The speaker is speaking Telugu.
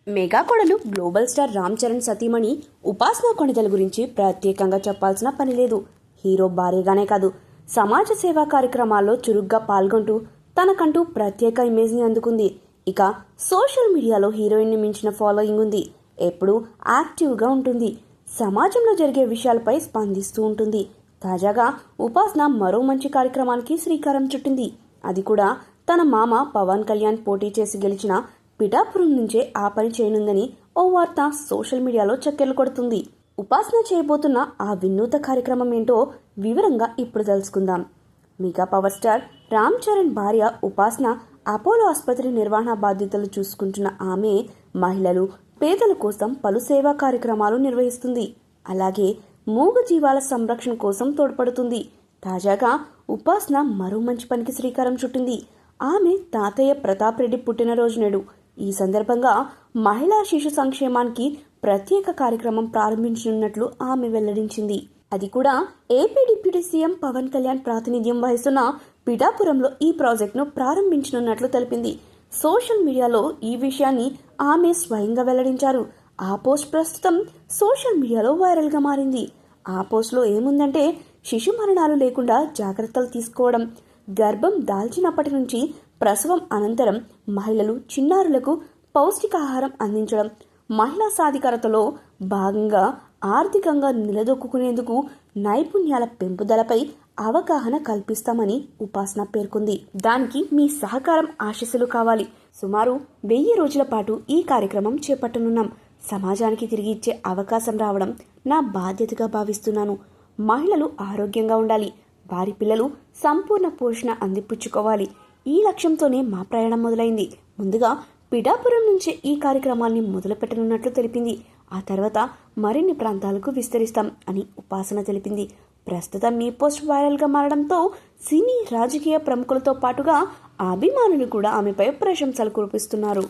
మెగా కొడలు గ్లోబల్ స్టార్ రామ్ చరణ్ సతీమణి ఉపాసన కొణిదెల గురించి ప్రత్యేకంగా చెప్పాల్సిన పని లేదు. హీరో భార్యగానే కాదు, సమాజ సేవా కార్యక్రమాల్లో చురుగ్గా పాల్గొంటూ తనకంటూ ప్రత్యేక ఇమేజ్ని అందుకుంది. ఇక సోషల్ మీడియాలో హీరోయిన్ని మించిన ఫాలోయింగ్ ఉంది. ఎప్పుడూ యాక్టివ్గా ఉంటుంది. సమాజంలో జరిగే విషయాలపై స్పందిస్తూ ఉంటుంది. తాజాగా ఉపాసన మరో మంచి కార్యక్రమానికి శ్రీకారం చుట్టింది. అది కూడా తన మామ పవన్ కళ్యాణ్ పోటీ చేసి గెలిచిన పిఠాపురం నుంచే ఆ పని చేయనుందని ఓ వార్త సోషల్ మీడియాలో చక్కెర్లు కొడుతుంది. ఉపాసన చేయబోతున్న ఆ వినూత కార్యక్రమం ఏంటో వివరంగా ఇప్పుడు తెలుసుకుందాం. Mega power star Ram Charan భార్య ఉపాసన అపోలో ఆసుపత్రి నిర్వహణ బాధ్యతలు చూసుకుంటున్న ఆమె మహిళలు, పేదల కోసం పలు సేవా కార్యక్రమాలు నిర్వహిస్తుంది. అలాగే మూగ జీవాల సంరక్షణ కోసం తోడ్పడుతుంది. తాజాగా ఉపాసన మరో మంచి పనికి శ్రీకారం చుట్టింది. ఆమె తాతయ్య ప్రతాప్ రెడ్డి పుట్టినరోజు నేడు. ఈ సందర్భంగా మహిళా శిశు సంక్షేమానికి ప్రత్యేక కార్యక్రమం ప్రారంభించనున్నట్లు ఆమె వెల్లడించింది. అది కూడా AP deputy CM Pawan Kalyan ప్రాతినిధ్యం వహిస్తున్న పిఠాపురంలో ఈ ప్రాజెక్టును ప్రారంభించనున్నట్లు తెలిపింది. సోషల్ మీడియాలో ఈ విషయాన్ని ఆమె స్వయంగా వెల్లడించారు. ఆ పోస్ట్ ప్రస్తుతం సోషల్ మీడియాలో వైరల్గా మారింది. ఆ పోస్ట్లో ఏముందంటే, శిశు మరణాలు లేకుండా జాగ్రత్తలు తీసుకోవడం, గర్భం దాల్చినప్పటి నుంచి ప్రసవం అనంతరం మహిళలు, చిన్నారులకు పౌష్టికాహారం అందించడం, మహిళా సాధికారతలో భాగంగా ఆర్థికంగా నిలదొక్కునేందుకు నైపుణ్యాల పెంపుదలపై అవగాహన కల్పిస్తామని ఉపాసన పేర్కొంది. దానికి మీ సహకారం ఆశీస్సులు కావాలి. సుమారు 1000 రోజుల పాటు ఈ కార్యక్రమం చేపట్టనున్నాం. సమాజానికి తిరిగి ఇచ్చే అవకాశం రావడం నా బాధ్యతగా భావిస్తున్నాను. మహిళలు ఆరోగ్యంగా ఉండాలి. వారి పిల్లలు సంపూర్ణ పోషణ అందిపుచ్చుకోవాలి. ఈ లక్ష్యంతోనే మా ప్రయాణం మొదలైంది. ముందుగా పిఠాపురం నుంచే ఈ కార్యక్రమాన్ని మొదలుపెట్టనున్నట్లు తెలిపింది. ఆ తర్వాత మరిన్ని ప్రాంతాలకు విస్తరిస్తాం అని ఉపాసన తెలిపింది. ప్రస్తుతం ఈ పోస్ట్ వైరల్గా మారడంతో సినీ, రాజకీయ ప్రముఖులతో పాటుగా అభిమానులు కూడా ఆమెపై ప్రశంసలు కురిపిస్తున్నారు.